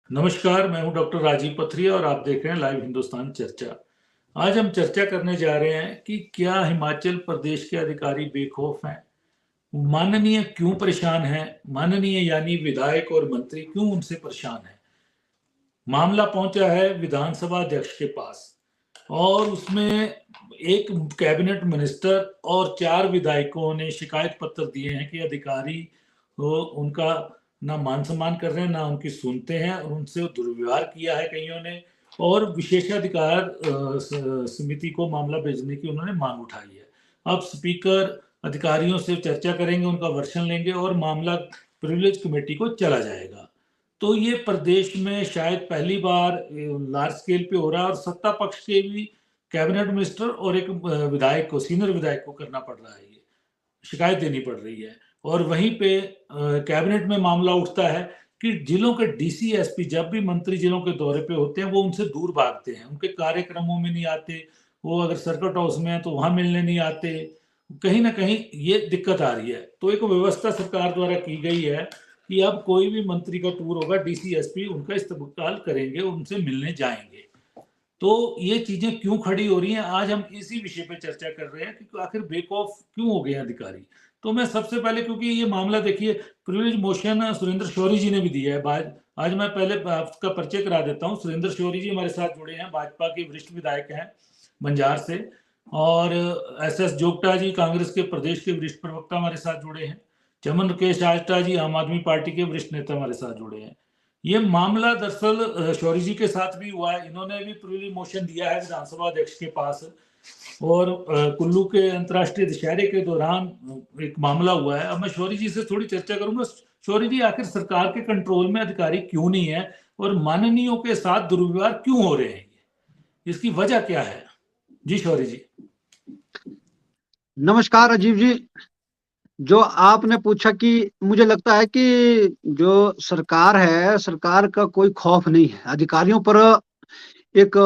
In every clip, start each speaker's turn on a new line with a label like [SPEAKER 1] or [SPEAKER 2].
[SPEAKER 1] नमस्कार, मैं हूं डॉक्टर राजीव पथरिया और आप देख रहे हैं लाइव हिंदुस्तान चर्चा। आज हम चर्चा करने जा रहे हैं कि क्या हिमाचल प्रदेश के अधिकारी बेखौफ हैं? माननीय क्यों परेशान हैं? माननीय यानी विधायक और मंत्री क्यों उनसे परेशान हैं? मामला पहुंचा है विधानसभा अध्यक्ष के पास और उसमें एक कैबिनेट मिनिस्टर और 4 विधायकों ने शिकायत पत्र दिए हैं कि अधिकारी उनका ना मान सम्मान कर रहे हैं, ना उनकी सुनते हैं और उनसे दुर्व्यवहार किया है कईयों ने, और विशेषाधिकार समिति को मामला भेजने की उन्होंने मांग उठाई है। अब स्पीकर अधिकारियों से चर्चा करेंगे, उनका वर्षन लेंगे और मामला प्रिविलेज कमेटी को चला जाएगा। तो ये प्रदेश में शायद पहली बार लार्ज स्केल पे हो रहा है और सत्ता पक्ष के भी कैबिनेट मिनिस्टर और एक विधायक को, सीनियर विधायक को करना पड़ रहा है, ये शिकायत देनी पड़ रही है। और वहीं पे कैबिनेट में मामला उठता है कि जिलों के डीसी एसपी जब भी मंत्री जिलों के दौरे पे होते हैं वो उनसे दूर भागते हैं, उनके कार्यक्रमों में नहीं आते, वो अगर सर्किट हाउस में है तो वहां मिलने नहीं आते। कहीं ना कहीं ये दिक्कत आ रही है। तो एक व्यवस्था सरकार द्वारा की गई है कि अब कोई भी मंत्री का टूर होगा, डीसी एसपी उनका इस्तेमाल करेंगे, उनसे मिलने जाएंगे। तो ये चीजें क्यों खड़ी हो रही हैं, आज हम इसी विषय पे चर्चा कर रहे हैं कि आखिर बेक ऑफ क्यों हो गए अधिकारी। तो मैं सबसे पहले, क्योंकि ये मामला देखिए, प्रिविलेज मोशन सुरेंद्र शौरी जी ने भी दिया है। आज मैं पहले आपका परिचय करा देता हूँ। सुरेंद्र शौरी जी हमारे साथ जुड़े हैं, भाजपा के वरिष्ठ विधायक हैं बंजार से। और एस जोगटा जी कांग्रेस के प्रदेश के वरिष्ठ प्रवक्ता हमारे साथ जुड़े हैं। चमन केश आष्टा जी आम आदमी पार्टी के वरिष्ठ नेता हमारे साथ जुड़े हैं। ये मामला दरअसल शौरी जी के साथ भी हुआ है, इन्होंने भी प्रिविलेज मोशन दिया है विधानसभा अध्यक्ष के पास। और कुल्लू के अंतर्राष्ट्रीय दशहरे के दौरान एक मामला हुआ है। अब मैं शौरी जी से थोड़ी चर्चा करूंगा। शौरी जी, आखिर सरकार के कंट्रोल में अधिकारी क्यों नहीं है और माननीयों के साथ दुर्व्यवहार क्यों हो रहे हैं, इसकी वजह क्या है? जी शौरी जी।
[SPEAKER 2] नमस्कार राजीव जी। जो आपने पूछा कि मुझे लगता है कि जो सरकार है, सरकार का कोई खौफ नहीं है अधिकारियों पर। एक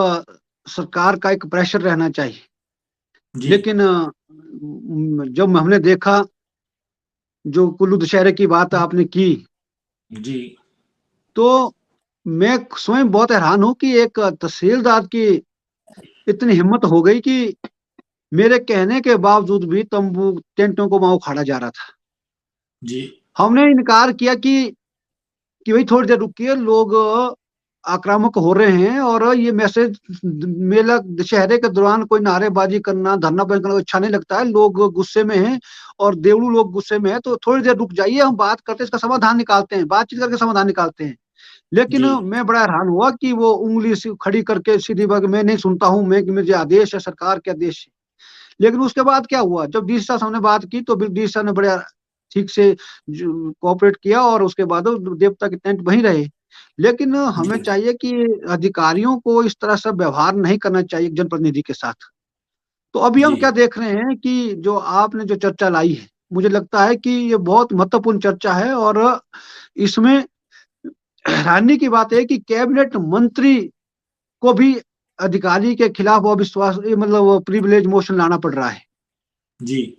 [SPEAKER 2] सरकार का एक प्रेशर रहना चाहिए।
[SPEAKER 1] जी
[SPEAKER 2] लेकिन जब हमने देखा, जो कुल्लू दशहरे की बात आपने की,
[SPEAKER 1] जी
[SPEAKER 2] तो मैं स्वयं बहुत हैरान हूं कि एक तहसीलदार की इतनी हिम्मत हो गई कि मेरे कहने के बावजूद भी तंबू टेंटों को वहां उखाड़ा जा रहा था।
[SPEAKER 1] जी
[SPEAKER 2] हमने इनकार किया कि भाई थोड़ी देर रुकिए, लोग आक्रामक हो रहे हैं और ये मैसेज, मेला दशहरे के दौरान कोई नारेबाजी करना, धरना प्रदर्शन करना अच्छा नहीं लगता है, लोग गुस्से में हैं और देवड़ू लोग गुस्से में हैं, तो थोड़ी देर रुक जाइए, हम बात करते हैं, इसका समाधान निकालते हैं, बातचीत करके समाधान निकालते हैं। लेकिन
[SPEAKER 1] जी
[SPEAKER 2] मैं बड़ा हैरान हुआ कि वो उंगली खड़ी करके सीधी बात, मैं नहीं सुनता हूँ, मैं मुझे आदेश है, सरकार के आदेश है। लेकिन उसके बाद क्या हुआ, जब डीसी साहब हमने बात की तो डीसी साहब ने बड़े ठीक से कोऑपरेट किया और उसके बाद देवता के टेंट वहीं रहे। लेकिन हमें
[SPEAKER 1] जी
[SPEAKER 2] चाहिए कि अधिकारियों को इस तरह से व्यवहार नहीं करना चाहिए जनप्रतिनिधि के साथ। तो अभी हम
[SPEAKER 1] जी
[SPEAKER 2] क्या देख रहे हैं कि जो आपने जो चर्चा लाई है, मुझे लगता है कि ये बहुत महत्वपूर्ण चर्चा है। और इसमें हैरानी की बात है कि कैबिनेट मंत्री को भी अधिकारी के खिलाफ अविश्वास, मतलब प्रिविलेज मोशन लाना पड़ रहा है।
[SPEAKER 1] जी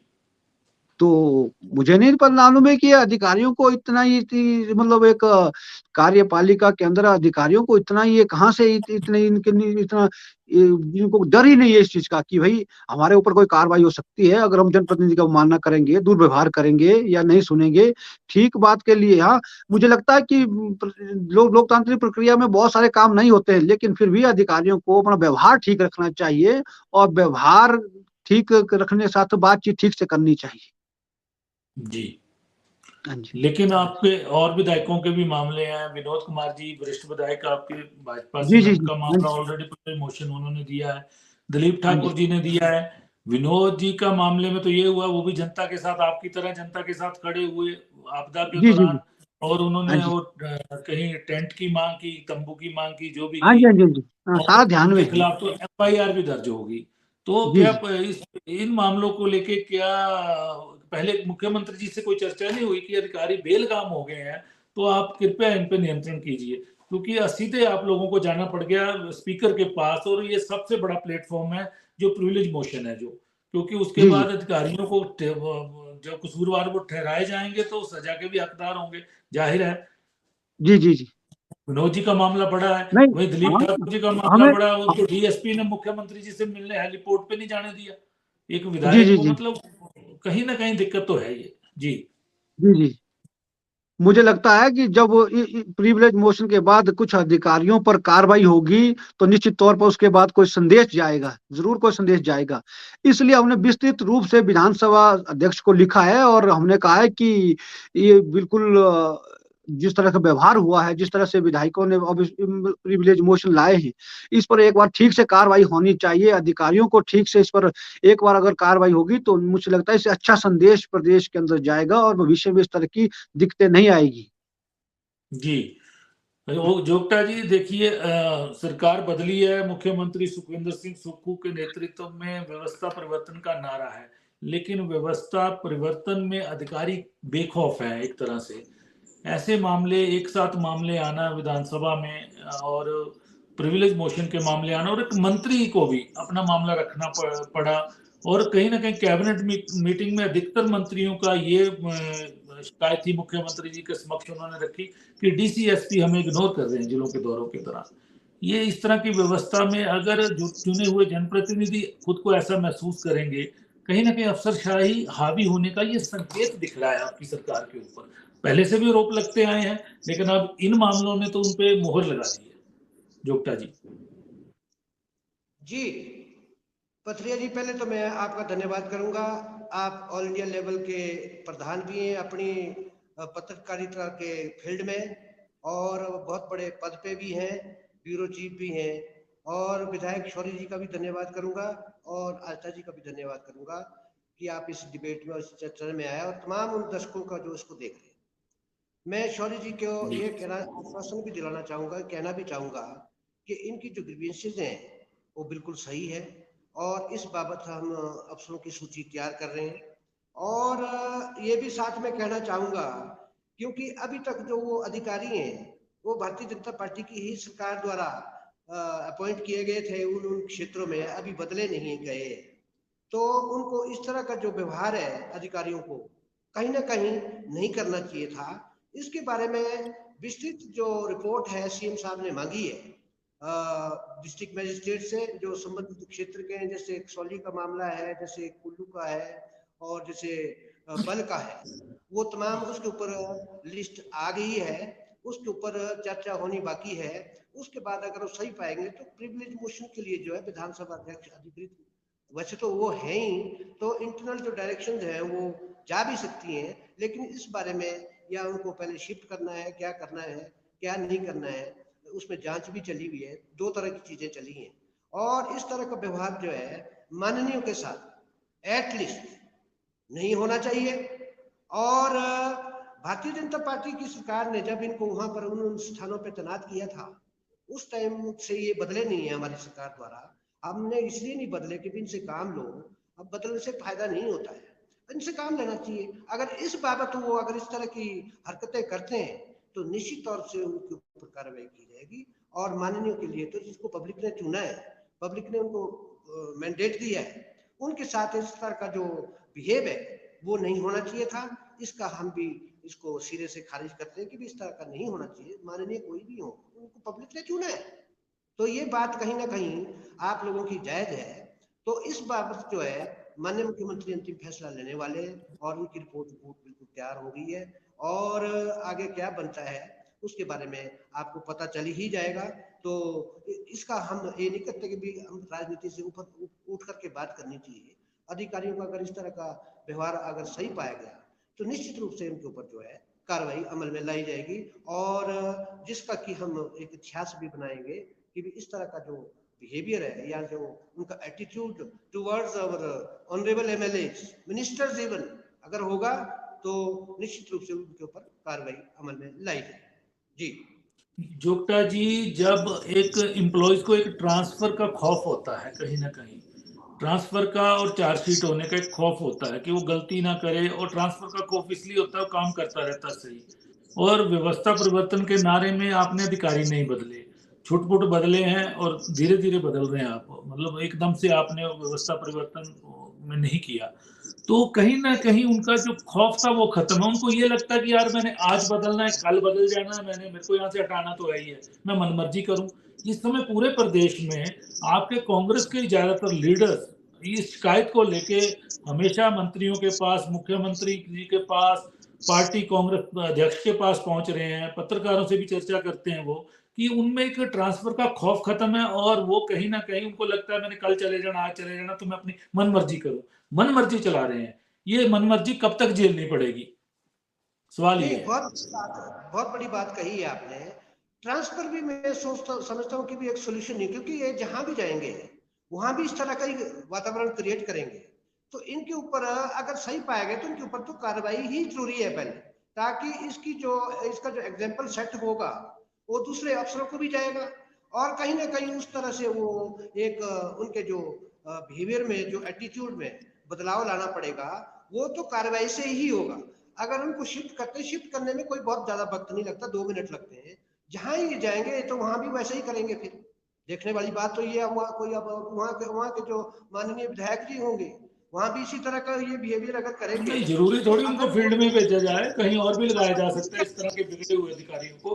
[SPEAKER 2] तो मुझे नहीं पर मालूम है कि अधिकारियों को इतना ही मतलब एक कार्यपालिका के अंदर अधिकारियों को इतना, ये कहाँ से इतने इनके इतना इनको डर ही नहीं है इस चीज का कि भाई हमारे ऊपर कोई कार्रवाई हो सकती है अगर हम जनप्रतिनिधि का अवमानना करेंगे, दुर्व्यवहार करेंगे या नहीं सुनेंगे। ठीक बात के लिए, हाँ, मुझे लगता है कि लोकतांत्रिक प्रक्रिया में बहुत सारे काम नहीं होते हैं, लेकिन फिर भी अधिकारियों को अपना व्यवहार ठीक रखना चाहिए और व्यवहार ठीक रखने के साथ बातचीत ठीक से करनी चाहिए।
[SPEAKER 1] जी।
[SPEAKER 2] हाँ जी।
[SPEAKER 1] लेकिन आपके और विधायकों के भी मामले हैं। विनोद कुमार जी वरिष्ठ विधायक आपके भाजपा से
[SPEAKER 2] जी
[SPEAKER 1] हैं,
[SPEAKER 2] जी जी।
[SPEAKER 1] उनका
[SPEAKER 2] हाँ
[SPEAKER 1] मामला
[SPEAKER 2] जी।
[SPEAKER 1] ऑलरेडी मोशन उन्होंने दिया है। दिलीप
[SPEAKER 2] हाँ जी।
[SPEAKER 1] ठाकुर जी ने दिया है। विनोद जी का मामले में तो ये हुआ, वो भी जनता के साथ, आपकी तरह जनता के साथ खड़े हुए आपदा के
[SPEAKER 2] जी जी जी।
[SPEAKER 1] दौरान। और
[SPEAKER 2] हाँ
[SPEAKER 1] उन्होंने
[SPEAKER 2] जी।
[SPEAKER 1] वो कहीं टेंट की मांग की, तंबू की मांग की, जो भी
[SPEAKER 2] हाँ
[SPEAKER 1] की।
[SPEAKER 2] जी। हाँ जी। हाँ जी। हाँ, सारा
[SPEAKER 1] और
[SPEAKER 2] ध्यान में
[SPEAKER 1] उनके
[SPEAKER 2] है।
[SPEAKER 1] खिलाफ तो एफआईआर भी दर्ज होगी। तो
[SPEAKER 2] जी
[SPEAKER 1] क्या
[SPEAKER 2] जी।
[SPEAKER 1] इस इन मामलों को लेके क्या पहले मुख्यमंत्री जी से कोई चर्चा नहीं हुई कि अधिकारी बेलगाम हो गए हैं, तो आप कृपया इन पे नियंत्रण कीजिए? क्योंकि सीधे आप लोगों को जाना पड़ गया स्पीकर के पास, और ये सबसे बड़ा प्लेटफॉर्म है जो प्रिविलेज मोशन है, जो क्योंकि उसके
[SPEAKER 2] जी जी।
[SPEAKER 1] बाद अधिकारियों को जो कसूरवार वो ठहराए जाएंगे तो सजा के भी हकदार होंगे, जाहिर है।
[SPEAKER 2] जी जी जी।
[SPEAKER 1] मनोज जी का मामला पड़ा है,
[SPEAKER 2] नहीं,
[SPEAKER 1] वहीं दिलीप ठाकुर जी का मामला
[SPEAKER 2] हमें
[SPEAKER 1] पड़ा, उनको डीएसपी ने मुख्यमंत्री जी से मिलने हेलीपोर्ट पे नहीं जाने दिया। एक
[SPEAKER 2] जी,
[SPEAKER 1] विधायक
[SPEAKER 2] जी,
[SPEAKER 1] को
[SPEAKER 2] जी,
[SPEAKER 1] मतलब कहीं ना कहीं दिक्कत तो है ये। जी
[SPEAKER 2] जी, जी। मुझे लगता है कि जब प्रिविलेज मोशन के बाद कुछ अधिकारियों पर कार्रवाई होगी, तो निश्चित तौर पर उसके बाद कोई संदेश जाएगा, जरूर कोई संदेश जाएगा। इसलिए हमने विस्तृत रूप से विधानसभा अध्यक्ष को लिखा है और हमने कहा है कि ये बिल्कुल जिस तरह का व्यवहार हुआ है, जिस तरह से विधायकों ने अब प्रिविलेज मोशन लाए हैं, इस पर एक बार ठीक से कार्रवाई होनी चाहिए। अधिकारियों को ठीक से इस पर एक बार अगर कार्रवाई होगी, तो मुझे लगता है इससे अच्छा संदेश प्रदेश के अंदर जाएगा और भविष्य में इस तरह की दिक्कतें नहीं आएगी।
[SPEAKER 1] जी। वो जोगटा जी देखिए, सरकार बदली है, मुख्यमंत्री सुखविंदर सिंह सुक्खू के नेतृत्व में व्यवस्था परिवर्तन का नारा है, लेकिन व्यवस्था परिवर्तन में अधिकारी बेखौफ है एक तरह से। ऐसे मामले, एक साथ मामले आना विधानसभा में, और प्रिविलेज मोशन के मामले आना, और एक मंत्री को भी अपना मामला रखना पड़ा, और कहीं ना कहीं कैबिनेट मीटिंग में अधिकतर मंत्रियों का ये शिकायत थी मुख्यमंत्री जी के समक्ष उन्होंने रखी कि डीसीएसपी हमें इग्नोर कर रहे हैं जिलों के दौरों के दौरान। ये इस तरह की व्यवस्था में अगर जो चुने हुए जनप्रतिनिधि खुद को ऐसा महसूस करेंगे, कहीं ना कहीं अफसरशाही हावी होने का ये संकेत दिख रहा है आपकी सरकार के ऊपर। पहले से भी आरोप लगते आए हैं, लेकिन अब इन मामलों ने तो उनपे मोहर लगा दी है। जोगटा जी।
[SPEAKER 3] जी पथरिया जी, पहले तो मैं आपका धन्यवाद करूंगा। आप ऑल इंडिया लेवल के प्रधान भी हैं अपनी पत्रकारिता के फील्ड में, और बहुत बड़े पद पे भी हैं, ब्यूरो चीफ भी हैं। और विधायक शौर्य जी का भी धन्यवाद करूंगा, और आस्था जी का भी धन्यवाद करूंगा कि आप इस डिबेट में और इस चर्चा में आए, और तमाम उन दर्शकों का जो इसको देख रहे हैं। मैं शौर्य जी को ये कहना, आश्वासन भी दिलाना चाहूंगा, कहना भी चाहूंगा कि इनकी जो ग्रीवेंसेज हैं वो बिल्कुल सही है, और इस बाबत हम अफसरों की सूची तैयार कर रहे हैं। और ये भी साथ में कहना चाहूंगा, क्योंकि अभी तक जो वो अधिकारी हैं वो भारतीय जनता पार्टी की ही सरकार द्वारा अपॉइंट किए गए थे, उन उन क्षेत्रों में अभी बदले नहीं गए। तो उनको इस तरह का जो व्यवहार है अधिकारियों को कहीं ना कहीं नहीं करना चाहिए था। इसके बारे में विस्तृत जो रिपोर्ट है सीएम साहब ने मांगी है डिस्ट्रिक्ट मजिस्ट्रेट से, जो संबंधित क्षेत्र के हैं, जैसे कसौली का मामला है, जैसे कुल्लू का है, और जैसे बल का है, वो तमाम उसके ऊपर लिस्ट आ गई है, उसके ऊपर चर्चा होनी बाकी है। उसके बाद अगर वो सही पाएंगे तो प्रिविलेज मोशन के लिए जो है विधानसभा अध्यक्ष अधिकृत, वैसे तो वो है ही, तो इंटरनल जो डायरेक्शंस हैं वो जा भी सकती हैं, लेकिन इस बारे में या उनको पहले शिफ्ट करना है, क्या करना है, क्या नहीं करना है, उसमें जांच भी चली हुई है, दो तरह की चीजें चली हैं। और इस तरह का व्यवहार जो है माननीयों के साथ एटलीस्ट नहीं होना चाहिए। और भारतीय जनता पार्टी की सरकार ने जब इनको वहां पर उन स्थानों पर तैनात किया था, उस टाइम से ये बदले नहीं है हमारी सरकार द्वारा। हमने इसलिए नहीं बदले कि इनसे काम लो, अब बदलने से फायदा नहीं होता है, इनसे काम लेना चाहिए। अगर इस बाबत वो अगर इस तरह की हरकतें करते हैं तो निश्चित तौर से उनके ऊपर कार्रवाई की जाएगी। और माननीयों के लिए तो जिसको पब्लिक ने चुना है, पब्लिक ने उनको मैंडेट दिया है, उनके साथ इस तरह का जो बिहेव है वो नहीं होना चाहिए था। इसका हम भी इसको सिरे से खारिज करते हैं कि भी इस तरह का नहीं होना चाहिए। माननीय कोई भी हो, उनको पब्लिक ने चुना है, तो ये बात कहीं ना कहीं आप लोगों की जायज है। तो इस बाबत जो है माननीय मुख्यमंत्री अंतिम फैसला लेने वाले हैं, और उनकी रिपोर्ट बिल्कुल तैयार हो गई है, और आगे क्या बनता है उसके बारे में आपको पता चल ही जाएगा। तो इसका हम ये नहीं करते कि भी हम राजनीति से ऊपर उठ करके बात करनी चाहिए। अधिकारियों का अगर इस तरह का व्यवहार अगर सही पाया गया तो निश्चित रूप से उनके ऊपर जो है कार्रवाई अमल में लाई जाएगी, और जिसका कि हम एक इतिहास भी बनाएंगे कि भी इस तरह का जो बिहेवियर है या जो उनका attitude towards our honourable MLA ministers even अगर होगा, तो निश्चित रूप से उनके ऊपर कार्रवाई अमल में लाई जाएगी। जी
[SPEAKER 1] जोगटा जी, जब एक एम्प्लॉयज को एक ट्रांसफर का खौफ होता है, कहीं ना कहीं ट्रांसफर का और चार्जशीट होने का एक खौफ होता है कि वो गलती ना करे, और ट्रांसफर का खौफ इसलिए होता है वो काम करता रहता है सही। और व्यवस्था परिवर्तन के नारे में आपने अधिकारी नहीं बदले, छुटपुट बदले हैं, और धीरे धीरे बदल रहे हैं आप, मतलब एकदम से आपने व्यवस्था परिवर्तन में नहीं किया। तो कहीं ना कहीं उनका जो खौफ था वो खत्म है। उनको ये लगता है कि यार मैंने आज बदलना है, कल बदल जाना है, मेरे को यहाँ से हटाना तो है ही है, मैं मनमर्जी करूं। इस समय पूरे प्रदेश में आपके कांग्रेस के ज्यादातर लीडर्स इस शिकायत को लेके हमेशा मंत्रियों के पास, मुख्यमंत्री जी के पास, पार्टी कांग्रेस अध्यक्ष के पास पहुंच रहे हैं, पत्रकारों से भी चर्चा करते हैं वो, कि उनमें एक ट्रांसफर का खौफ खत्म है और वो कहीं ना कहीं उनको लगता है मैंने कल चले जाना, आज चले जाना, तो मैं अपनी मनमर्जी करूं, मनमर्जी चला रहे हैं। ये मनमर्जी कब तक झेलनी पड़ेगी, सवाल ये
[SPEAKER 3] नहीं,
[SPEAKER 1] है।
[SPEAKER 3] बहुत बड़ी बात कही है आपने। ट्रांसफर भी मैं समझता हूँ कि भी एक सोल्यूशन नहीं, क्योंकि ये जहां भी जाएंगे वहां भी इस तरह का ही वातावरण क्रिएट करेंगे। तो इनके ऊपर अगर सही पाया गया तो इनके ऊपर तो कार्रवाई ही जरूरी है पहले, ताकि इसका जो एग्जाम्पल सेट होगा वो दूसरे अफसरों को भी जाएगा, और कहीं ना कहीं उस तरह से वो एक उनके जो बिहेवियर में, जो एटीट्यूड में बदलाव लाना पड़ेगा, वो तो कार्रवाई से ही होगा। अगर उनको शिफ्ट करने में कोई बहुत ज्यादा वक्त नहीं लगता, 2 मिनट लगते हैं। जहां ही जाएंगे तो वहां भी वैसे ही करेंगे। फिर देखने वाली बात तो ये है, वहाँ कोई अब वहाँ के जो माननीय विधायक जी होंगे वहां भी इसी तरह का ये बिहेवियर अगर करेंगे
[SPEAKER 1] नहीं, जरूरी
[SPEAKER 3] तो
[SPEAKER 1] थोड़ी उनको
[SPEAKER 3] अगर
[SPEAKER 1] फील्ड में भेजा जाए, कहीं और भी लगाया जा सकता है इस तरह के बिगड़े हुए अधिकारियों को,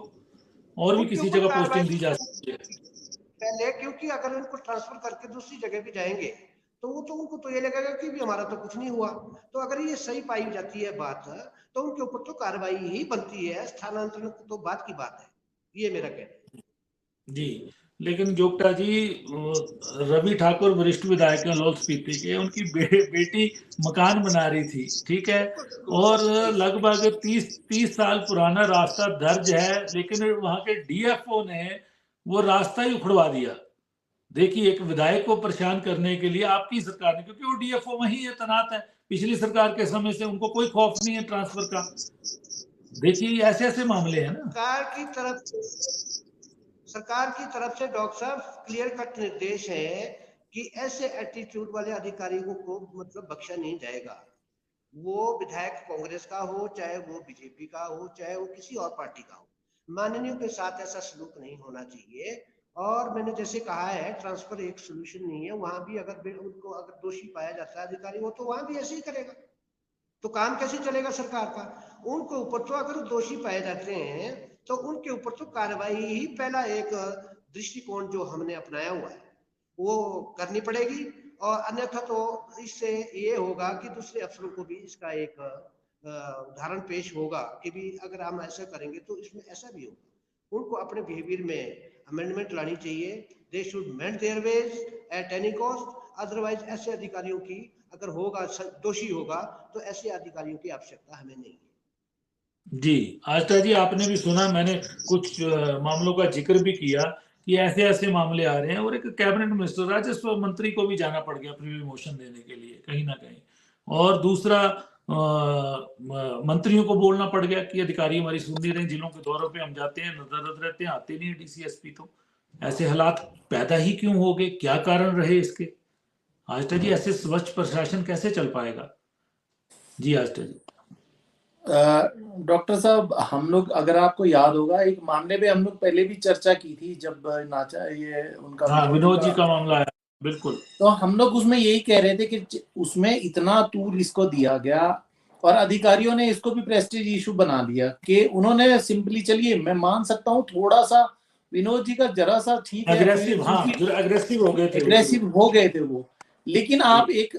[SPEAKER 1] और भी
[SPEAKER 3] उनके
[SPEAKER 1] किसी
[SPEAKER 3] ऊपर
[SPEAKER 1] जगह पोस्टिंग दी
[SPEAKER 3] कार्रवाई
[SPEAKER 1] जा सकती है।
[SPEAKER 3] पहले, क्योंकि अगर उनको ट्रांसफर करके दूसरी जगह भी जाएंगे तो वो तो उनको तो ये लगेगा कि भी हमारा तो कुछ नहीं हुआ। तो अगर ये सही पाई जाती है बात, तो उनके ऊपर तो कार्रवाई ही बनती है, स्थानांतरण तो बात की बात है। ये मेरा कहना है।
[SPEAKER 1] जी, लेकिन जोगटा जी, रवि ठाकुर वरिष्ठ विधायक हैं लाहौल स्पीति के, उनकी बेटी मकान बना रही थी, ठीक है, और लगभग 30 साल पुराना रास्ता दर्ज है, लेकिन वहां के डीएफओ ने वो रास्ता ही उखड़वा दिया। देखिए, एक विधायक को परेशान करने के लिए आपकी सरकार ने, क्योंकि वो डीएफओ वहीं है, तैनात है, पिछली सरकार के समय से उनको कोई खौफ नहीं है ट्रांसफर का। देखिए, ऐसे ऐसे मामले हैं ना।
[SPEAKER 3] सरकार की तरफ से डॉक्टर साहब क्लियर कट निर्देश है कि ऐसे एटीट्यूड वाले अधिकारियों को मतलब बख्शा नहीं जाएगा। वो विधायक कांग्रेस का हो, चाहे वो बीजेपी का हो, चाहे वो किसी और पार्टी का हो, माननीयों के साथ ऐसा सलूक नहीं होना चाहिए। और मैंने जैसे कहा है, ट्रांसफर एक सोल्यूशन नहीं है। वहां भी अगर उनको अगर दोषी पाया जाता है अधिकारी, वो तो वहां भी ऐसे ही करेगा, तो काम कैसे चलेगा सरकार का। उनके ऊपर तो अगर दोषी पाए जाते हैं तो उनके ऊपर तो कार्रवाई ही पहला एक दृष्टिकोण जो हमने अपनाया हुआ है वो करनी पड़ेगी। और अन्यथा तो इससे ये होगा कि दूसरे अफसरों को भी इसका एक उदाहरण पेश होगा कि भी अगर हम ऐसा करेंगे तो इसमें ऐसा भी होगा। उनको अपने बिहेवियर में अमेंडमेंट लानी चाहिए। They should mend their ways at any cost. Otherwise ऐसे अधिकारियों की अगर होगा, दोषी होगा, तो ऐसे अधिकारियों की आवश्यकता हमें नहीं है।
[SPEAKER 1] जी, आस्था जी, आपने भी सुना, मैंने कुछ मामलों का जिक्र भी किया कि ऐसे ऐसे मामले आ रहे हैं, और एक कैबिनेट मिनिस्टर, राजस्व मंत्री को भी जाना पड़ गया प्रीव्यू मोशन देने के लिए कहीं ना कहीं, और दूसरा मंत्रियों को बोलना पड़ गया कि अधिकारी हमारी सुन नहीं रहे, जिलों के दौरों पे हम जाते हैं, नजररत रहते हैं, आते नहीं है डीसीएसपी। तो ऐसे हालात पैदा ही क्यों हो गए, क्या कारण रहे इसके? आस्था जी, ऐसे स्वच्छ प्रशासन कैसे चल पाएगा? जी आस्था जी।
[SPEAKER 4] डॉक्टर साहब, हम लोग, अगर आपको याद होगा, एक मामले पे हम लोग पहले भी चर्चा की थी, जब नाचा ये उनका
[SPEAKER 1] हाँ, विनोद जी का मामला है, बिल्कुल।
[SPEAKER 4] तो हम लोग उसमें यही कह रहे थे कि उसमें इतना तूल इसको दिया गया और अधिकारियों ने इसको भी प्रेस्टीज इशू बना दिया कि उन्होंने सिंपली, चलिए मैं मान सकता हूँ थोड़ा सा विनोद जी का जरा सा ठीक है,
[SPEAKER 1] अग्रेसिव, हाँ, अग्रेसिव हो गए थे,
[SPEAKER 4] एग्रेसिव हो गए थे वो। लेकिन आप एक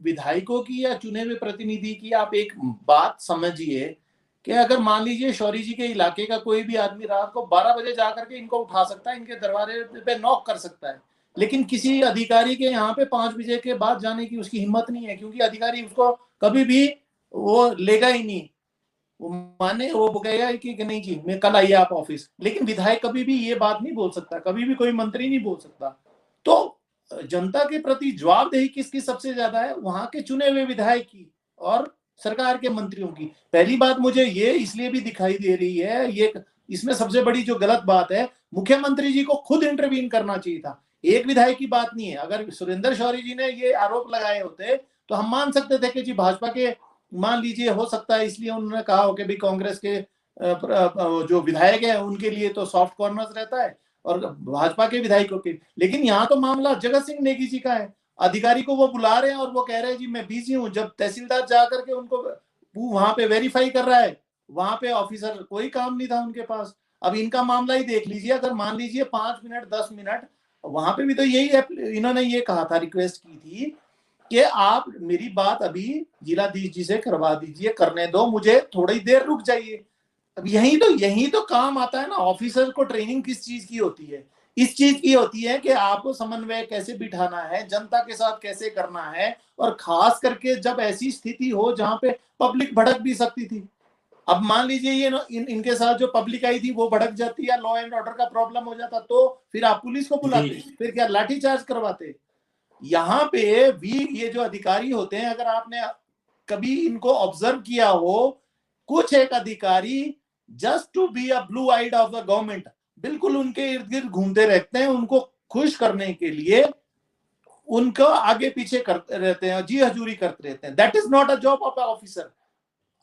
[SPEAKER 4] विधायकों की या चुने हुए प्रतिनिधि की आप एक बात समझिए कि अगर मान लीजिए शौरी जी के इलाके का कोई भी आदमी रात को 12 बजे जाकर के इनको उठा सकता है, इनके दरवाजे पे नॉक कर सकता है, लेकिन किसी अधिकारी के यहाँ पे 5 बजे के बाद जाने की उसकी हिम्मत नहीं है, क्योंकि अधिकारी उसको कभी भी वो लेगा ही नहीं। वो माने, वो कहेगा कि नहीं जी मैं कल आइए आप ऑफिस। लेकिन विधायक कभी भी ये बात नहीं बोल सकता, कभी भी कोई मंत्री नहीं बोल सकता। तो जनता के प्रति जवाबदेही किसकी सबसे ज्यादा है? वहां के चुने हुए विधायक की और सरकार के मंत्रियों की। पहली बात मुझे ये इसलिए भी दिखाई दे रही है, ये इसमें सबसे बड़ी जो गलत बात है, मुख्यमंत्री जी को खुद इंटरवीन करना चाहिए था। एक विधायक की बात नहीं है। अगर सुरेंद्र शौरी जी ने ये आरोप लगाए होते तो हम मान सकते थे कि जी भाजपा के, मान लीजिए हो सकता है इसलिए उन्होंने कहा हो कि भाई कांग्रेस के जो विधायक है उनके लिए तो सॉफ्ट कॉर्नर्स रहता है और भाजपा के विधायकों के। लेकिन यहाँ तो मामला जगत सिंह नेगी जी का है। अधिकारी को वो बुला रहे हैं और वो कह रहे हैं जी मैं बिजी हूं, जब तहसीलदार जा करके उनको वहां पे वेरीफाई कर रहा है, वहां पे ऑफिसर कोई काम नहीं था उनके पास। अब इनका मामला ही देख लीजिए, अगर मान लीजिए 5 मिनट 10 मिनट, वहां पे भी तो यही इन्होंने ये कहा था, रिक्वेस्ट की थी कि आप मेरी बात अभी जिलाधीश जी से करवा दीजिए, करने दो, मुझे थोड़ी देर रुक जाइए। अब यही तो काम आता है ना, ऑफिसर को ट्रेनिंग किस चीज की होती है, इस चीज की होती है कि आपको समन्वय कैसे बिठाना है, जनता के साथ कैसे करना है, और खास करके जब ऐसी स्थिति हो जहां पे पब्लिक भड़क भी सकती थी। अब मान लीजिए ये इनके साथ जो पब्लिक आई थी वो भड़क जाती या लॉ एंड ऑर्डर का प्रॉब्लम हो जाता, तो फिर आप पुलिस को बुलाते, फिर क्या लाठीचार्ज करवाते। यहाँ पे भी ये जो अधिकारी होते हैं, अगर आपने कभी इनको ऑब्जर्व किया हो, कुछ एक अधिकारी just to be a blue eyed of the government बिल्कुल उनके इर्द गिर्द घूमते रहते हैं, उनको खुश करने के लिए उनको आगे पीछे करते रहते हैं, जी हजूरी करते रहते हैं। That is not a job of a officer.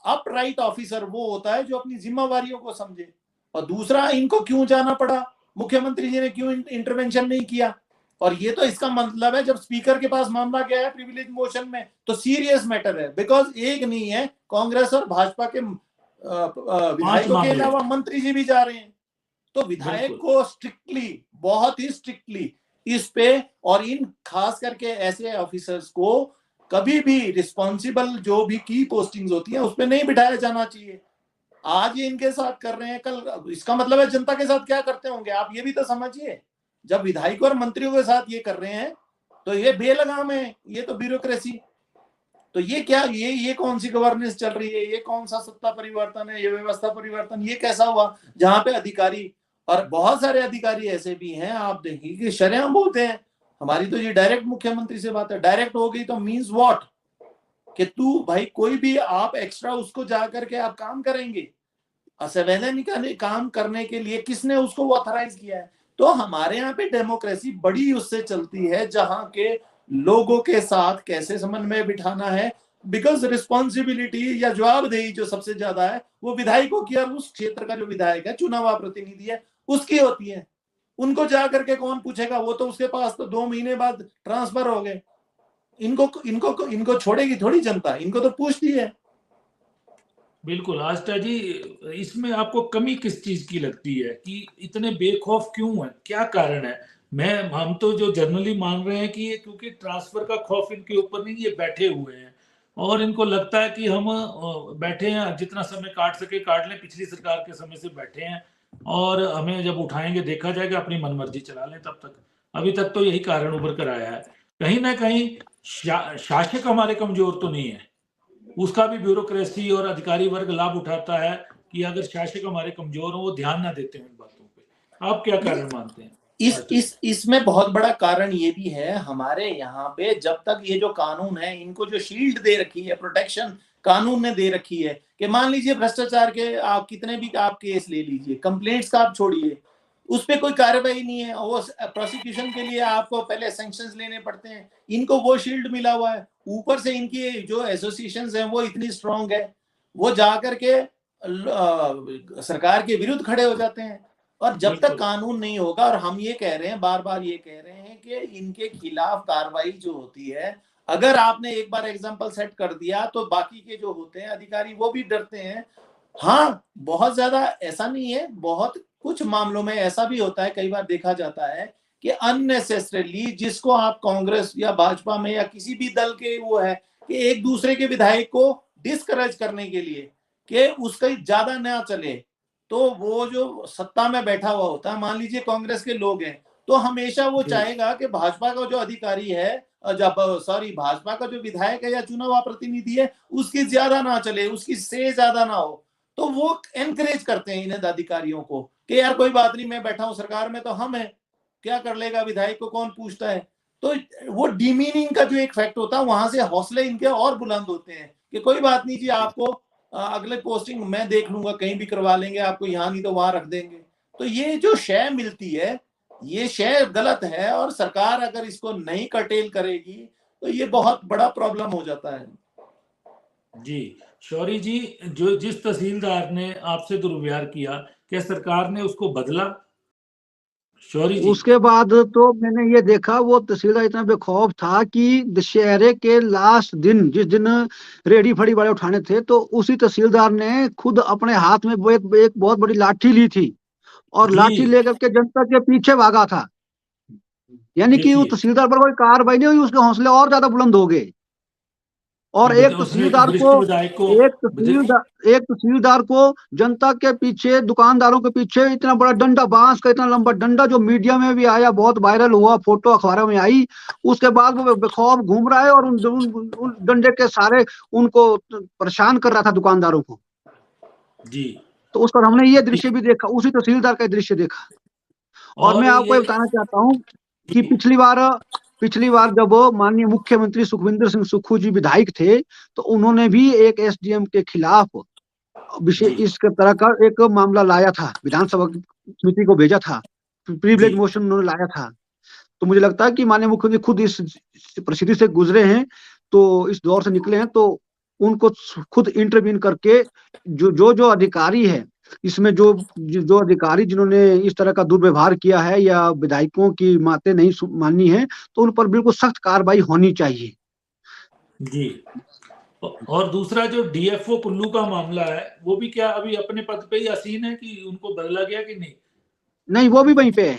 [SPEAKER 4] Upright officer वो होता है जो अपनी जिम्मेवारियों को समझे। और दूसरा, इनको क्यों जाना पड़ा, मुख्यमंत्री जी ने क्यों इंटरवेंशन नहीं किया, और ये तो इसका मतलब है जब स्पीकर के पास मामला गया है प्रिविलेज मोशन में तो सीरियस मैटर है, बिकॉज एक नहीं है, कांग्रेस और भाजपा के विधायकों के अलावा मंत्री जी भी जा रहे हैं। तो विधायक को स्ट्रिक्टली, बहुत ही स्ट्रिक्टली इस पे, और इन खास करके ऐसे ऑफिसर्स को कभी भी रिस्पॉन्सिबल जो भी की पोस्टिंग्स होती हैं उस पर नहीं बिठाया जाना चाहिए। आज ये इनके साथ कर रहे हैं, कल इसका मतलब है जनता के साथ क्या करते होंगे, आप ये भी तो समझिए। जब विधायकों और मंत्रियों के साथ ये कर रहे हैं तो ये बेलगाम है, ये तो ब्यूरोक्रेसी। तो ये क्या, ये कौन सी गवर्नेंस चल रही है, ये कौन सा सत्ता परिवर्तन है, ये व्यवस्था परिवर्तन, ये कैसा हुआ जहां पे अधिकारी, और बहुत सारे अधिकारी ऐसे भी हैं आप देखिए कि शरेआम बोलते हैं। हमारी तो ये डायरेक्ट मुख्यमंत्री से बात है, डायरेक्ट हो गई तो मींस व्हाट, कि तू भाई कोई भी आप एक्स्ट्रा उसको जा करके आप काम करेंगे, असंवैधानिक काम करने के लिए किसने उसको ऑथराइज किया है। तो हमारे यहाँ पे डेमोक्रेसी बड़ी उससे चलती है जहां के लोगों के साथ कैसे समन्वय बिठाना है, बिकॉज रिस्पॉन्सिबिलिटी या जवाबदेही जो सबसे ज्यादा है वो विधायकों की, और उस क्षेत्र का जो विधायक है, चुना हुआ प्रतिनिधि है, उसकी होती है। उनको जा करके कौन पूछेगा, वो तो उसके पास तो 2 महीने बाद ट्रांसफर हो गए। इनको छोड़ेगी थोड़ी जनता, इनको तो पूछती है।
[SPEAKER 1] बिल्कुल आस्था जी, इसमें आपको कमी किस चीज की लगती है कि इतने बेखौफ क्यों है, क्या कारण है? हम तो जो जनरली मान रहे हैं कि ये क्योंकि ट्रांसफर का खौफ इनके ऊपर नहीं, ये बैठे हुए हैं और इनको लगता है कि हम बैठे हैं, जितना समय काट सके काट लें, पिछली सरकार के समय से बैठे हैं और हमें जब उठाएंगे देखा जाएगा, अपनी मनमर्जी चला लें। तब तक अभी तक तो यही कारण उभर कर आया है। कहीं ना कहीं शासक हमारे कमजोर तो नहीं है, उसका भी ब्यूरोक्रेसी और अधिकारी वर्ग लाभ उठाता है कि अगर शासक हमारे कमजोर हो, वो ध्यान ना देते हैं इन बातों पे। आप क्या कारण मानते हैं?
[SPEAKER 4] इसमें बहुत बड़ा कारण ये भी है, हमारे यहाँ पे जब तक ये जो कानून है, इनको जो शील्ड दे रखी है, प्रोटेक्शन कानून ने दे रखी है, कि मान लीजिए भ्रष्टाचार के आप कितने भी आप केस ले लीजिए, कंप्लेंट्स का आप छोड़िए, उस पर कोई कार्रवाई नहीं है, वो प्रोसिक्यूशन के लिए आपको पहले सैंक्शंस लेने पड़ते हैं, इनको वो शील्ड मिला हुआ है। ऊपर से इनकी जो एसोसिएशंस हैं वो इतनी स्ट्रांग है, वो जा करके सरकार के विरुद्ध खड़े हो जाते हैं। और जब तक कानून नहीं होगा, और हम ये कह रहे हैं, बार बार ये कह रहे हैं कि इनके खिलाफ कार्रवाई जो होती है, अगर आपने एक बार एग्जाम्पल सेट कर दिया तो बाकी के जो होते हैं अधिकारी वो भी डरते हैं। हाँ, बहुत ज्यादा ऐसा नहीं है, बहुत कुछ मामलों में ऐसा भी होता है, कई बार देखा जाता है कि अननेसेसरली जिसको आप कांग्रेस या भाजपा में या किसी भी दल के वो है कि एक दूसरे के विधायक को डिस्करेज करने के लिए कि उसका ज्यादा ना चले, तो वो जो सत्ता में बैठा हुआ होता है, मान लीजिए कांग्रेस के लोग हैं, तो हमेशा वो चाहेगा कि भाजपा का जो अधिकारी है, भाजपा का जो विधायक है या चुना हुआ प्रतिनिधि है, उसकी ज्यादा ना चले, उसकी से ज्यादा ना हो। तो वो एनकरेज करते हैं इन अधिकारियों को कि यार कोई बात नहीं, मैं बैठा हूं सरकार में, तो हम है, क्या कर लेगा विधायक को, कौन पूछता है। तो वो डिमीनिंग का जो एक फैक्ट होता है, वहां से हौसले इनके और बुलंद होते हैं कि कोई बात नहीं जी, आपको अगले पोस्टिंग मैं देख लूंगा, कहीं भी करवा लेंगे आपको, यहाँ नहीं तो वहां रख देंगे। तो ये जो शय मिलती है, ये शय गलत है, और सरकार अगर इसको नहीं कर्टेल करेगी तो ये बहुत बड़ा प्रॉब्लम हो जाता है।
[SPEAKER 1] जी शौरी जी, जो जिस तहसीलदार ने आपसे दुर्व्यवहार किया, क्या सरकार ने उसको बदला? शौरी जी।
[SPEAKER 2] उसके बाद तो मैंने ये देखा वो तहसीलदार इतना बेखौफ था कि दशहरे के लास्ट दिन, जिस दिन रेडी फड़ी वाले उठाने थे, तो उसी तहसीलदार ने खुद अपने हाथ में वो एक बहुत बड़ी लाठी ली थी और
[SPEAKER 1] जी
[SPEAKER 2] लाठी लेकर के जनता के पीछे भागा था। यानी कि वो
[SPEAKER 1] देखिए,
[SPEAKER 2] तहसीलदार पर कोई कार्रवाई नहीं हुई, उसके हौसले और ज्यादा बुलंद हो गए। और एक
[SPEAKER 1] उसने
[SPEAKER 2] तहसीलदार को
[SPEAKER 1] वरिष्ठ विधायक को
[SPEAKER 2] एक तहसीलदार को जनता के पीछे, दुकानदारों के पीछे इतना बड़ा डंडा, बांस का इतना लंबा डंडा, जो मीडिया में भी आया, बहुत वायरल हुआ, फोटो अखबारों में आई। उसके बाद वो बेखौफ घूम रहा है और उन डंडे के सारे उनको परेशान कर रहा था, दुकानदारों को।
[SPEAKER 1] जी।
[SPEAKER 2] तो उस पर हमने ये दृश्य भी देखा, उसी तहसीलदार का दृश्य देखा। और मैं
[SPEAKER 1] और
[SPEAKER 2] आपको
[SPEAKER 1] ये
[SPEAKER 2] ये बताना चाहता हूँ कि पिछली बार जब माननीय मुख्यमंत्री सुखविंदर सिंह सुक्खू जी विधायक थे, तो उन्होंने भी एक एसडीएम के खिलाफ विशेष
[SPEAKER 1] जी
[SPEAKER 2] इस तरह का एक मामला लाया था, विधानसभा समिति को भेजा था, प्रिविलेज
[SPEAKER 1] जी
[SPEAKER 2] मोशन उन्होंने लाया था। तो मुझे लगता है कि माननीय मुख्यमंत्री खुद इस परिस्थिति से गुजरे हैं, तो इस दौर से निकले हैं, तो उनको खुद इंटरवीन करके जो अधिकारी है इसमें, जो अधिकारी जिन्होंने इस तरह का दुर्व्यवहार किया है या विधायकों की बातें नहीं माननी है, तो उन पर बिल्कुल सख्त कार्रवाई होनी चाहिए।
[SPEAKER 1] जी। और दूसरा जो डीएफओ कुल्लू का मामला है, वो भी क्या अभी अपने पद पे ही आसीन है कि उनको बदला गया कि नहीं?
[SPEAKER 2] नहीं, वो भी वहीं पे है।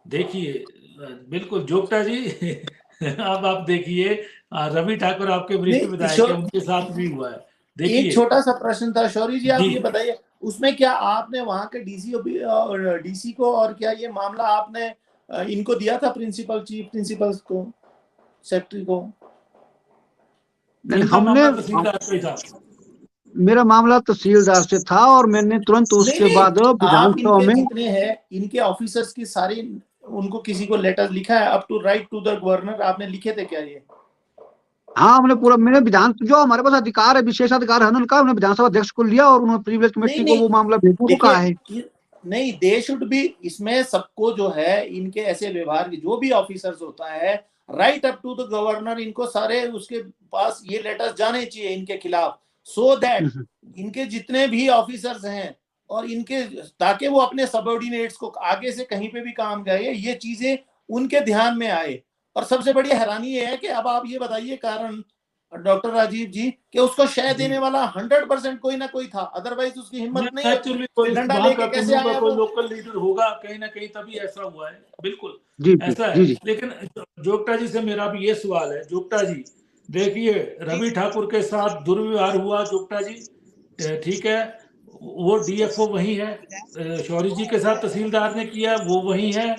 [SPEAKER 1] देखिए, बिल्कुल जोगटा जी अब आप देखिए, रवि ठाकुर आपके वरिष्ठ
[SPEAKER 4] नहीं,
[SPEAKER 1] विधायक है, उनके साथ भी हुआ है।
[SPEAKER 4] एक
[SPEAKER 1] देखिए,
[SPEAKER 4] छोटा सा प्रश्न था शौरी जी, आप
[SPEAKER 1] जी।
[SPEAKER 4] ये बताइए, उसमें क्या आपने वहां के डीसी को, और क्या ये मामला आपने इनको दिया था, प्रिंसिपल, चीफ प्रिंसिपल्स को, सेक्रेटरी को?
[SPEAKER 2] नहीं,
[SPEAKER 1] इनका
[SPEAKER 2] हमने,
[SPEAKER 1] मामला तहसीलदार पे था।
[SPEAKER 2] मेरा मामला तहसीलदार से था और मैंने तुरंत
[SPEAKER 4] नहीं
[SPEAKER 2] उसके
[SPEAKER 4] नहीं,
[SPEAKER 2] बाद
[SPEAKER 4] आप
[SPEAKER 2] विधानसभा
[SPEAKER 4] इनके
[SPEAKER 2] में,
[SPEAKER 4] जितने हैं, इनके ऑफिसर्स की सारी, उनको किसी को लेटर लिखा है up to write to the governor, आपने लिखे थे क्या ये?
[SPEAKER 2] हाँ, हमने पूरा, मैंने विधान, जो हमारे पास अधिकार है, विशेषाधिकार है, उन्होंने कहा, उन्होंने विधानसभा अध्यक्ष को लिया और उन्होंने प्रिविलेज
[SPEAKER 4] नहीं
[SPEAKER 2] कमेटी को
[SPEAKER 4] नहीं,
[SPEAKER 2] वो मामला भेजने को कहा है।
[SPEAKER 4] नहीं, दे शुड बी, इसमें सबको जो है, इनके ऐसे व्यवहार की जो भी ऑफिसर्स होता है, right up to the governor, इनको सारे उसके पास ये लेटर्स जाने चाहिए इनके खिलाफ, सो दैट इनके जितने भी ऑफिसर्स हैं और इनके, ताकि वो अपने सबऑर्डिनेट्स को आगे से कहीं पे भी काम गए, ये चीजें उनके ध्यान में आए। और सबसे बड़ी हैरानी ये है कि अब आप ये बताइए कारण, डॉक्टर राजीव जी, कि उसको शय देने वाला 100% कोई ना कोई था, अदरवाइज उसकी हिम्मत नहीं होती,
[SPEAKER 1] एक्चुअली कोई
[SPEAKER 4] डंडा
[SPEAKER 1] वहां
[SPEAKER 4] लेके
[SPEAKER 1] का
[SPEAKER 4] कैसे
[SPEAKER 1] कुल्लू का
[SPEAKER 4] आया
[SPEAKER 1] कोई
[SPEAKER 4] वो?
[SPEAKER 1] लोकल लीडर होगा कहीं ना कहीं, तभी ऐसा हुआ है। बिल्कुल
[SPEAKER 2] जी जी
[SPEAKER 1] ऐसा
[SPEAKER 2] जी
[SPEAKER 1] है।
[SPEAKER 2] जी।
[SPEAKER 1] लेकिन जोगटा जी से मेरा भी ये सवाल है, जोगटा जी देखिए, रवि ठाकुर के साथ दुर्व्यवहार हुआ, जोगटा जी ठीक है, वो डीएफओ वही है, शौरी जी के साथ तहसीलदार ने किया, वो वही है,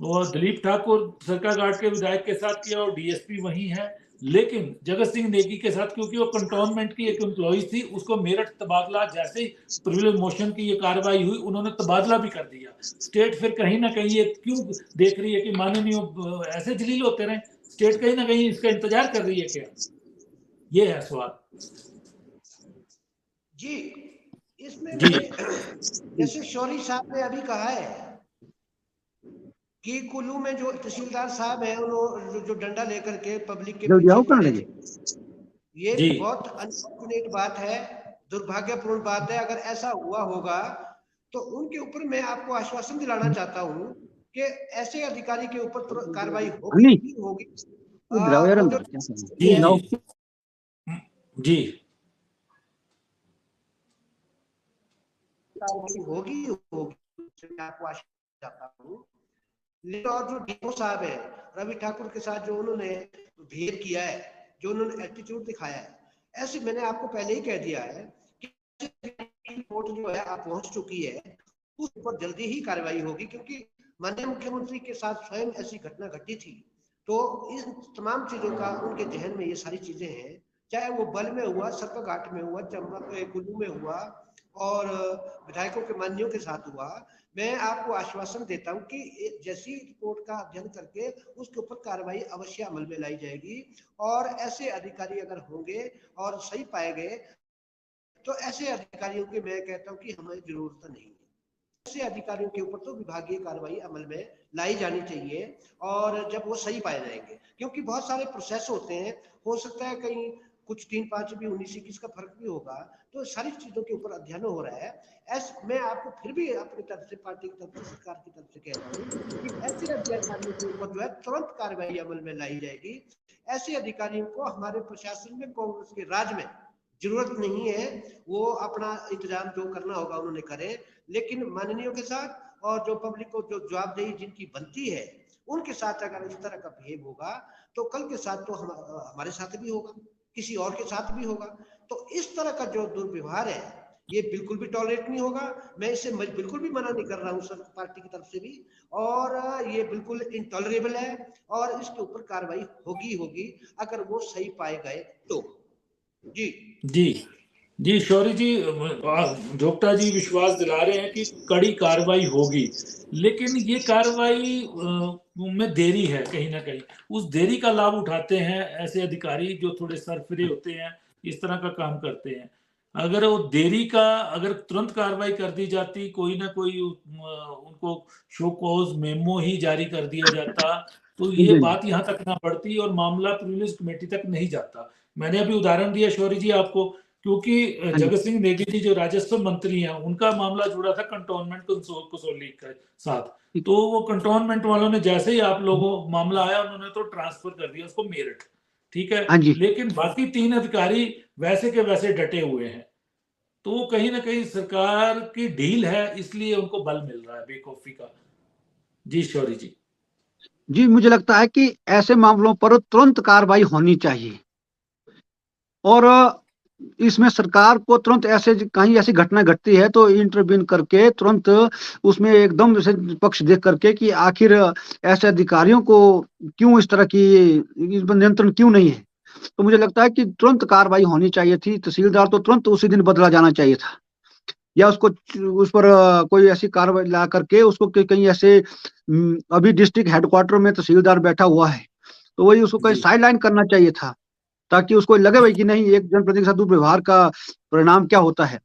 [SPEAKER 1] वो दिलीप ठाकुर सरकाघाट के विधायक के साथ किया और डीएसपी वही है। लेकिन जगत सिंह नेगी के साथ, क्योंकि वो कंटोनमेंट की एक एम्प्लॉय थी, उसको मेरठ तबादला, जैसे ही प्रिविलेज मोशन की ये कार्रवाई हुई, उन्होंने तबादला भी कर दिया। स्टेट फिर कहीं ना कहीं ये क्यों देख रही है कि माननीय ऐसे जलील होते रहे? स्टेट कहीं ना कहीं इसका इंतजार कर रही है क्या? ये है सवाल
[SPEAKER 3] जी। इसमें
[SPEAKER 1] जी।
[SPEAKER 3] जैसे शौरी साहब ने अभी कहा है कि कुल्लू में जो तहसीलदार साहब हैं, उन्होंने जो डंडा लेकर के पब्लिक के
[SPEAKER 2] जल्दी
[SPEAKER 3] पीछे
[SPEAKER 2] आओ करने
[SPEAKER 3] पड़े
[SPEAKER 2] लगे।
[SPEAKER 3] थे, ये
[SPEAKER 1] जी
[SPEAKER 3] बहुत अनफॉर्चुनेट बात है, दुर्भाग्यपूर्ण बात है। अगर ऐसा हुआ होगा तो उनके ऊपर मैं आपको आश्वासन दिलाना चाहता हूं कि ऐसे अधिकारी के ऊपर तुरंत कार्रवाई होगी
[SPEAKER 2] नहीं,
[SPEAKER 3] ही होगी।
[SPEAKER 2] इधर आओ यार,
[SPEAKER 3] वो जो
[SPEAKER 2] अंदर क्या करना है?
[SPEAKER 1] जी
[SPEAKER 2] इधर आओ।
[SPEAKER 1] जी जी
[SPEAKER 3] होगी ही होगी, मैं आपको आश्वासन चाहता हूँ। लेकिन और जो डीओ साहब है, रवि ठाकुर के साथ जो उन्होंने बिहेव किया है, जो उन्होंने एटीट्यूड दिखाया है, ऐसे मैंने आपको पहले ही कह दिया है कि रिपोर्ट जो है आप पहुंच चुकी है, उस पर जल्दी ही कार्रवाई होगी, क्योंकि माननीय मुख्यमंत्री के साथ स्वयं ऐसी घटना घटी थी। तो इन तमाम चीजों का उनके जहन में ये सारी चीजें हैं, चाहे वो बल में हुआ, सरकाघाट में हुआ, चंबा कुल्लू में हुआ और विधायकों के मान्यों के साथ हुआ। मैं आपको आश्वासन देता हूं कि जैसी रिपोर्ट का अध्ययन करके उसके ऊपर कार्रवाई अवश्य अमल में लाई जाएगी। और ऐसे अधिकारी अगर होंगे और सही पाए गए, तो ऐसे अधिकारियों की मैं कहता हूं कि हमें जरूरत नहीं है। ऐसे अधिकारियों के ऊपर तो विभागीय कार्रवाई अमल में लाई जानी चाहिए, और जब वो सही पाए जाएंगे, क्योंकि बहुत सारे प्रोसेस होते हैं, हो सकता है कहीं कुछ 3, 5 भी 19, 21 का फर्क भी होगा, तो सारी चीजों के ऊपर अध्ययन हो रहा है। मैं आपको फिर भी अपनी तरफ से, पार्टी की तरफ से, सरकार की तरफ से कह रहा हूँ कि ऐसे अधिकारियों के ऊपर जो है तुरंत कार्रवाई अमल में लाई जाएगी। ऐसे अधिकारियों को हमारे प्रशासन में, कांग्रेस के राज में जरूरत नहीं है। वो अपना इंतजाम जो करना होगा उन्होंने करे, लेकिन माननीयों के साथ और जो पब्लिक को जो जवाबदेही जिनकी बनती है उनके साथ अगर इस तरह का बिहेव होगा तो कल के साथ तो हमारे साथ भी होगा, किसी और के साथ भी होगा। तो इस तरह का जो दुर्व्यवहार है ये बिल्कुल भी टॉलरेट नहीं होगा। मैं इसे बिल्कुल भी मना नहीं कर रहा हूँ सर, पार्टी की तरफ से भी, और ये बिल्कुल इंटॉलरेबल है और इसके ऊपर कार्रवाई होगी अगर वो सही पाए गए तो। जी
[SPEAKER 1] जी जी शौर्य जी, झोपटा जी विश्वास दिला रहे हैं कि कड़ी कार्रवाई होगी, लेकिन ये कार्रवाई में देरी है कहीं ना कहीं। उस देरी का लाभ उठाते हैं ऐसे अधिकारी जो थोड़े सरफिरे होते हैं, इस तरह का काम करते हैं। अगर वो देरी का, अगर तुरंत कार्रवाई कर दी जाती, कोई ना कोई उनको शो कॉज मेमो ही जारी कर दिया जाता, तो ये बात यहाँ तक ना बढ़ती और मामला प्रिविलेज कमेटी तक नहीं जाता। मैंने अभी उदाहरण दिया शौर्य जी आपको, क्योंकि जगत सिंह नेगी जी जो राजस्व मंत्री हैं, उनका मामला जुड़ा था कंटोनमेंट कसौली के साथ। तो वो कंटोनमेंट वालों ने जैसे ही आप लोगों मामला आया, उन्होंने तो ट्रांसफर कर दिया उसको मेरठ, ठीक है। लेकिन बाकी 3 अधिकारी वैसे के वैसे डटे हुए हैं। तो कहीं ना कहीं सरकार की ढील है, इसलिए उनको बल मिल रहा है बेवकूफी का। जी शौर्य जी।
[SPEAKER 2] जी, मुझे लगता है कि ऐसे मामलों पर तुरंत कार्रवाई होनी चाहिए और इसमें सरकार को तुरंत ऐसे कहीं ऐसी घटना घटती है तो इंटरवीन करके तुरंत उसमें एकदम से पक्ष देख करके कि आखिर ऐसे अधिकारियों को क्यों इस तरह की, इस पर नियंत्रण क्यों नहीं है। तो मुझे लगता है कि तुरंत कार्रवाई होनी चाहिए थी। तहसीलदार तो तुरंत उसी दिन बदला जाना चाहिए था, या उसको उस पर कोई ऐसी कार्रवाई ला करके उसको कहीं ऐसे, अभी डिस्ट्रिक्ट हेडक्वार्टर में तहसीलदार बैठा हुआ है तो वही उसको कहीं साइड लाइन करना चाहिए था, ताकि उसको लगे भाई कि नहीं, एक जनप्रतिनिधि के साथ दुर्व्यवहार का परिणाम क्या होता है।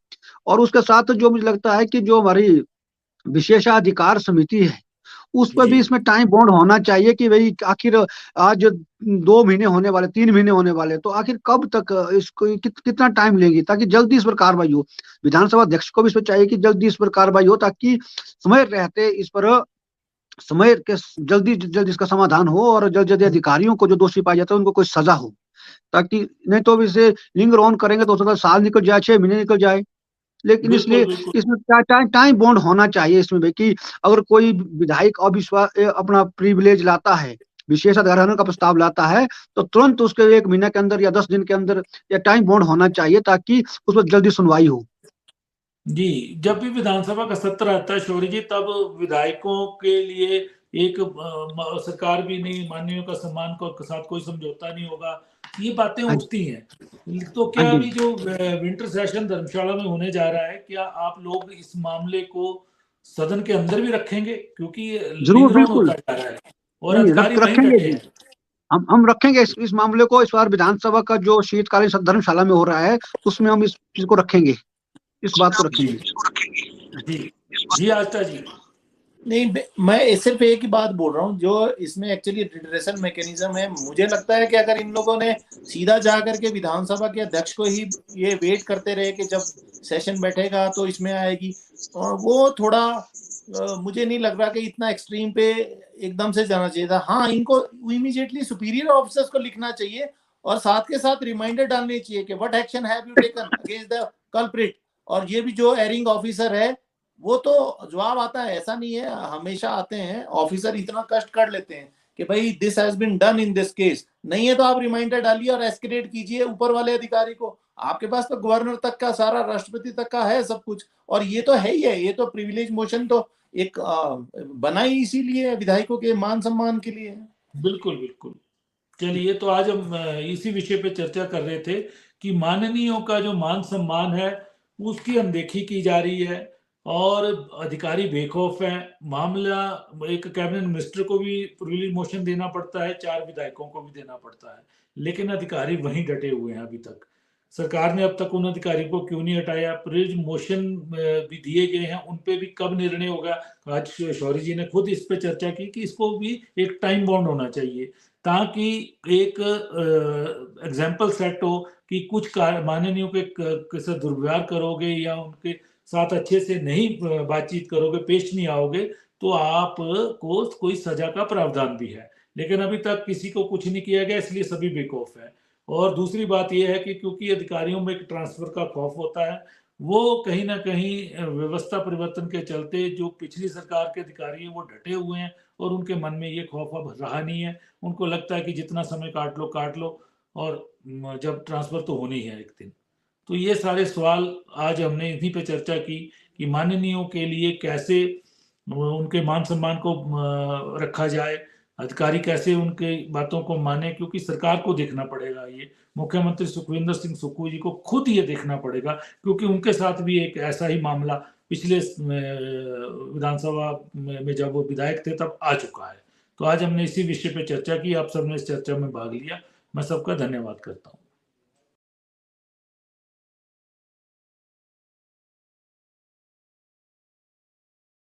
[SPEAKER 2] और उसके साथ जो मुझे लगता है कि जो हमारी विशेषाधिकार समिति है उस पर भी इसमें टाइम बाउंड होना चाहिए कि भाई आखिर आज 2 महीने होने वाले, 3 महीने होने वाले, तो आखिर कब तक इसको कितना टाइम लेंगी, ताकि जल्दी इस पर कार्रवाई हो। विधानसभा अध्यक्ष को भी इस पर चाहिए कि जल्दी इस पर कार्रवाई हो, ताकि समय रहते इस पर समय के जल्दी इसका समाधान हो और जल्दी अधिकारियों को जो दोषी पाए जाते हैं उनको कोई सजा हो। ताकि नहीं तो इसे लिंगर ऑन करेंगे तो हो सकता है साल निकल जाए, 6 महीने निकल जाए। लेकिन इसलिए इसमें टाइम बॉन्ड होना चाहिए इसमें भी, कि अगर कोई विधायक अविश्वास अपना प्रिविलेज लाता है, विशेषाधिकार का प्रस्ताव लाता है, तो तुरंत उसके 1 महीने के अंदर या 10 दिन के अंदर या टाइम बॉन्ड होना चाहिए, ताकि उस पर जल्दी सुनवाई हो।
[SPEAKER 1] जी, जब भी विधानसभा का सत्र आता है शौर्य जी, तब विधायकों के लिए एक सरकार भी नहीं, माननीयों का सम्मान के साथ कोई समझौता नहीं होगा, ये बातें उठती हैं। तो क्या अभी जो विंटर सेशन धर्मशाला में होने जा रहा है, क्या आप लोग इस मामले को सदन के अंदर भी रखेंगे? क्योंकि
[SPEAKER 2] जरूर, बिल्कुल
[SPEAKER 1] होता जा रहा है और अधिकारी वहीं
[SPEAKER 2] रखेंगे
[SPEAKER 1] बैठे हैं।
[SPEAKER 2] हम रखेंगे इस मामले को। इस बार विधानसभा का जो शीतकालीन सत्र धर्मशाला में हो रहा है उसमें हम इस चीज को रखेंगे, इस बात को रखेंगे।
[SPEAKER 1] जी जी आस्था जी।
[SPEAKER 4] नहीं, मैं सिर्फ एक ही बात बोल रहा हूँ, जो इसमें एक्चुअली रिड्रेसल मैकेनिज्म है। मुझे लगता है कि अगर इन लोगों ने सीधा जा करके विधानसभा के अध्यक्ष को ही ये वेट करते रहे कि जब सेशन बैठेगा तो इसमें आएगी, और वो थोड़ा मुझे नहीं लग रहा कि इतना एक्सट्रीम पे एकदम से जाना चाहिए था। हाँ, इनको इमीडिएटली सुपीरियर ऑफिसर्स को लिखना चाहिए और साथ के साथ रिमाइंडर डालनी चाहिए कि what action have you taken against the culprit. और ये भी जो एरिंग ऑफिसर है वो तो जवाब आता है, ऐसा नहीं है, हमेशा आते हैं ऑफिसर, इतना कष्ट कर लेते हैं कि भाई this has been done in this case. नहीं है तो आप रिमाइंडर डालिए और एस्केलेट कीजिए ऊपर वाले अधिकारी को। आपके पास तो गवर्नर तक का, सारा राष्ट्रपति तक का है सब कुछ, और ये तो है ही है। ये तो प्रिविलेज मोशन तो एक बनाई इसीलिए विधायकों के मान सम्मान के लिए।
[SPEAKER 1] बिल्कुल बिल्कुल। चलिए, तो आज हम इसी विषय पे चर्चा कर रहे थे कि माननीयों का जो मान सम्मान है उसकी अनदेखी की जा रही है और अधिकारी बेखौफ है। मामला, एक कैबिनेट मिनिस्टर को भी प्रिविलेज मोशन देना पड़ता है, 4 विधायकों को भी देना पड़ता है, लेकिन अधिकारी वहीं डटे हुए हैं। अभी तक सरकार ने अब तक उन अधिकारियों को क्यों नहीं हटाया? प्रिविलेज मोशन भी दिए गए हैं, उन पे भी कब निर्णय होगा? आज शौर्य जी ने खुद इस पे चर्चा की कि इसको भी एक टाइम बाउंड होना चाहिए, ताकि एक एग्जाम्पल सेट हो कि कुछ माननीयों के साथ दुर्व्यवहार करोगे या उनके साथ अच्छे से नहीं बातचीत करोगे, पेश नहीं आओगे, तो आपको कोई सजा का प्रावधान भी है। लेकिन अभी तक किसी को कुछ नहीं किया गया, इसलिए सभी बेखौफ हैं। और दूसरी बात ये है कि क्योंकि अधिकारियों में एक ट्रांसफर का खौफ होता है, वो कहीं न कहीं व्यवस्था परिवर्तन के चलते जो पिछली सरकार के अधिकारी हैं वो डटे हुए हैं और उनके मन में ये खौफ अब रहा नहीं है। उनको लगता है कि जितना समय काट लो और जब ट्रांसफर तो होनी है एक दिन। तो ये सारे सवाल आज हमने इन्हीं पे चर्चा की कि माननीयों के लिए कैसे उनके मान-सम्मान को रखा जाए, अधिकारी कैसे उनके बातों को माने, क्योंकि सरकार को देखना पड़ेगा ये। मुख्यमंत्री सुखविंदर सिंह सुक्खू जी को खुद ये देखना पड़ेगा, क्योंकि उनके साथ भी एक ऐसा ही मामला पिछले विधानसभा में जब वो विधायक थे तब आ चुका है। तो आज हमने इसी विषय पे चर्चा की, आप सबने इस चर्चा में भाग लिया। मैं सबका धन्यवाद करता हूँ।